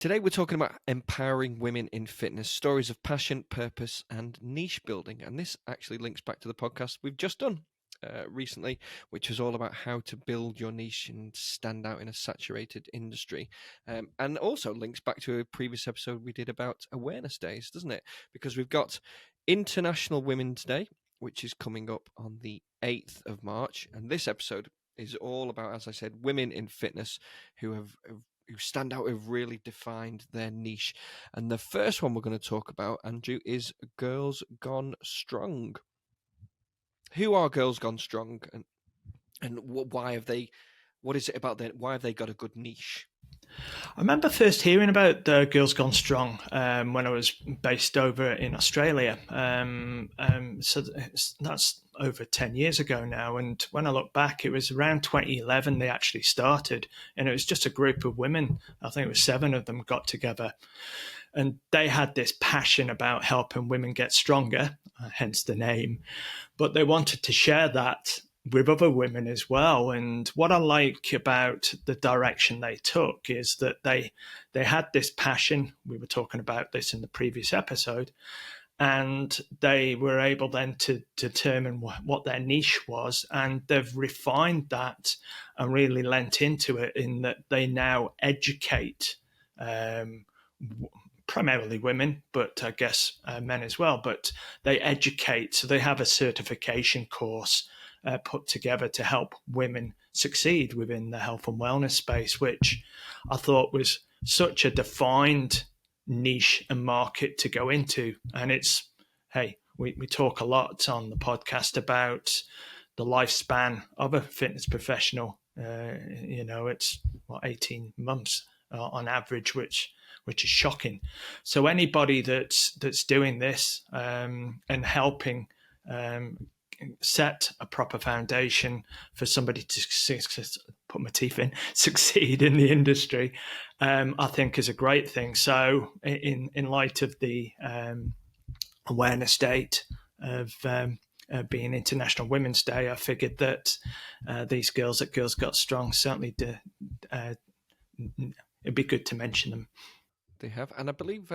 Today we're talking about empowering women in fitness, stories of passion, purpose, and niche building. And this actually links back to the podcast we've just done recently, which was all about how to build your niche and stand out in a saturated industry. And also links back to a previous episode we did about awareness days, doesn't it? Because we've got International Women's Day, which is coming up on the 8th of March. And this episode is all about, as I said, women in fitness who stand out, who've really defined their niche. And the first one we're going to talk about, Andrew, is Girls Gone Strong. Who are Girls Gone Strong, and why have they? What is it about them? Why have they got a good niche? I remember first hearing about Girls Gone Strong when I was based over in Australia. So that's over 10 years ago now. And when I look back, it was around 2011 they actually started. And it was just a group of women. I think it was 7 of them got together. And they had this passion about helping women get stronger, hence the name. But they wanted to share that with other women as well. And what I like about the direction they took is that they had this passion. We were talking about this in the previous episode. And they were able then to determine what their niche was. And they've refined that and really lent into it in that they now educate primarily women, but I guess men as well. But they educate. So they have a certification course put together to help women succeed within the health and wellness space, which I thought was such a defined niche and market to go into. And it's, hey, we talk a lot on the podcast about the lifespan of a fitness professional. It's 18 months on average, which is shocking. So anybody that's doing this and helping set a proper foundation for somebody to put my teeth in, succeed in the industry, I think is a great thing. So in light of the awareness date of being International Women's Day, I figured that these girls at Girls Got Strong certainly it'd be good to mention them. They have, and I believe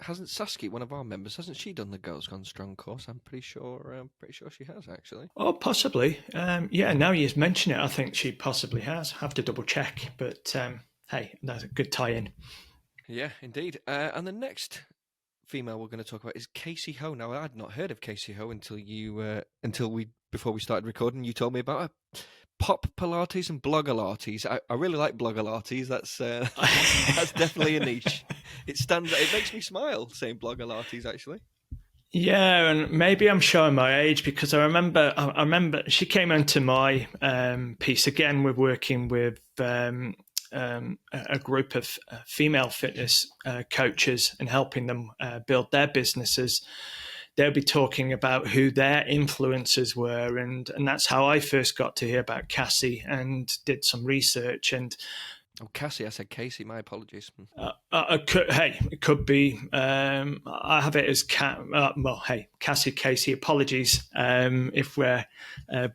hasn't Saskia, one of our members, hasn't she done the Girls Gone Strong course? I'm pretty sure she has actually. Oh, possibly. Yeah, now you mention it, I think she possibly has. Have to double check, but hey, that's a good tie-in. Yeah, indeed. And the next female we're going to talk about is Casey Ho. Now, I'd not heard of Casey Ho before we started recording. You told me about her. Pop Pilates and Blogilates. I really like Blogilates. That's definitely a niche. It makes me smile saying Blogilates, actually. Yeah, and maybe I'm showing my age because I remember she came into my piece again. We're working with a group of female fitness coaches and helping them build their businesses. They'll be talking about who their influencers were, and that's how I first got to hear about Cassie and did some research. And Cassie, I said Casey. My apologies. It could be. I have it as Cassie, Casey. Apologies if we're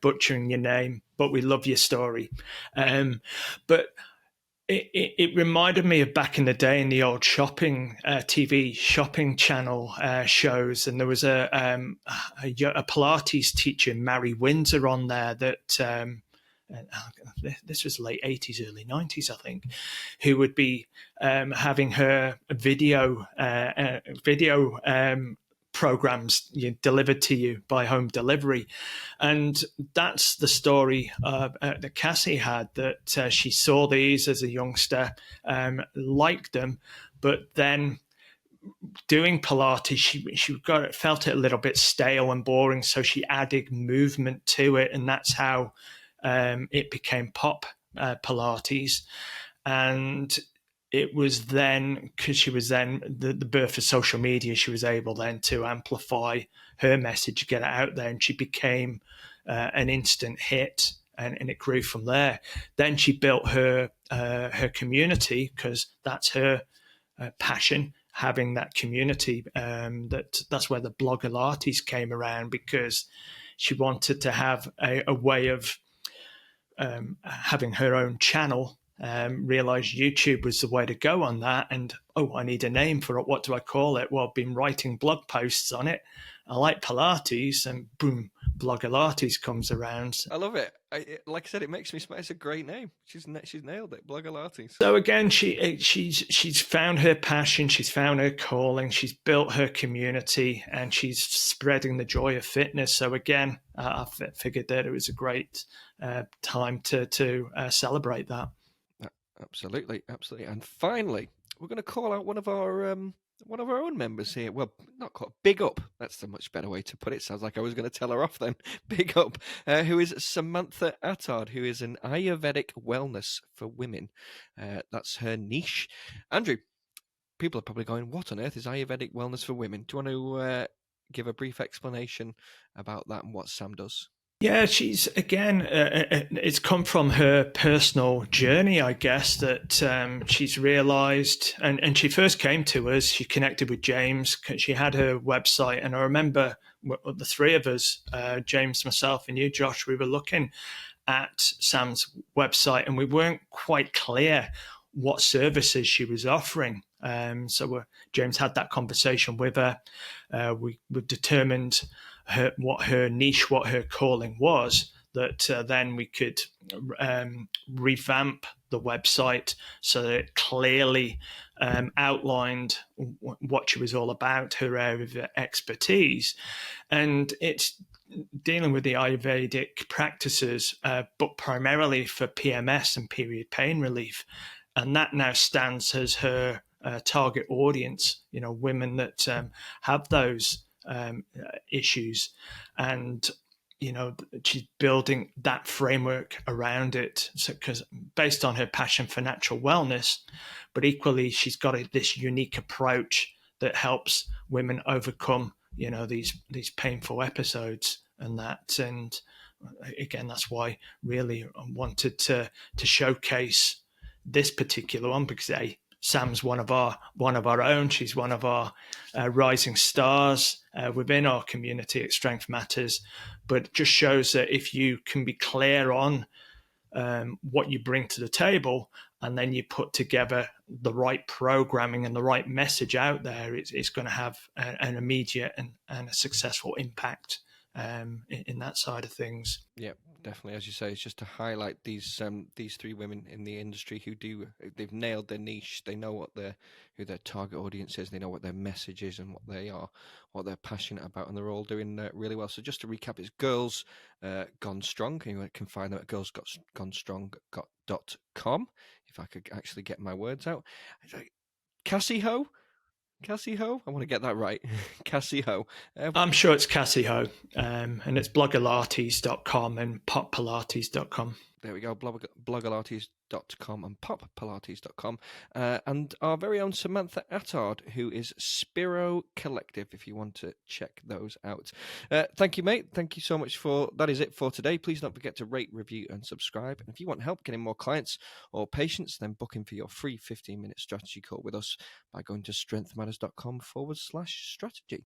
butchering your name, but we love your story. But it reminded me of back in the day in the old shopping TV shopping channel shows, and there was a Pilates teacher, Mary Windsor, on there that this was late 80s, early 90s, I think, who would be having her video programs delivered to you by home delivery. And that's the story that Cassie had, that she saw these as a youngster, liked them, but then doing Pilates, she felt it a little bit stale and boring, so she added movement to it, and that's how it became Pop Pilates. And it was then, because she was then the birth of social media, she was able then to amplify her message, get it out there, and she became an instant hit, and it grew from there. Then she built her community, because that's her passion, having that community. That's where the Blogilates came around, because she wanted to have a way of having her own channel realized YouTube was the way to go on that. And, I need a name for it. What do I call it? Well, I've been writing blog posts on it. I like Pilates, and boom, Blogilates comes around. I love it. Like I said, it makes me smile. It's a great name. She's nailed it. Blogilates. So again, she's found her passion, she's found her calling, she's built her community, and she's spreading the joy of fitness. So again, I figured that it was a great time to celebrate that. Absolutely. And finally, we're going to call out one of our own members here. Well, not quite big up. That's a much better way to put it. Sounds like I was going to tell her off then. Big up. Who is Samantha Attard, who is an Ayurvedic wellness for women. That's her niche. Andrew, people are probably going, what on earth is Ayurvedic wellness for women? Do you want to give a brief explanation about that and what Sam does? Yeah, she's again. It's come from her personal journey, I guess, that she's realised. And she first came to us. She connected with James. She had her website, and I remember the three of us, James, myself, and you, Josh. We were looking at Sam's website, and we weren't quite clear what services she was offering. So James had that conversation with her. We determined what her niche, what her calling was, that then we could revamp the website so that it clearly outlined what she was all about, her area of expertise. And it's dealing with the Ayurvedic practices, but primarily for PMS and period pain relief. And that now stands as her target audience, women that have those issues. And she's building that framework around it, because based on her passion for natural wellness, but equally she's got this unique approach that helps women overcome these painful episodes and that. And again, that's why really I wanted to showcase this particular one, because Sam's one of our own. She's one of our rising stars within our community at Strength Matters. But it just shows that if you can be clear on what you bring to the table, and then you put together the right programming and the right message out there, it's going to have an immediate and a successful impact in that side of things. Yeah, definitely. As you say, it's just to highlight these three women in the industry they've nailed their niche. They know who their target audience is. They know what their message is and what they're passionate about, and they're all doing really well. So just to recap, it's Girls Gone Strong. You can find them at girlsgonestrong.com. If I could actually get my words out. Cassie Ho. I want to get that right. Cassie Ho. I'm sure it's Cassie Ho, and it's blogilates.com and poppilates.com. There we go, blogilates.com and poppilates.com. And our very own Samantha Attard, who is Spiro Collective, if you want to check those out. Thank you, mate. Thank you so much that is it for today. Please don't forget to rate, review, and subscribe. And if you want help getting more clients or patients, then book in for your free 15-minute strategy call with us by going to strengthmatters.com/strategy.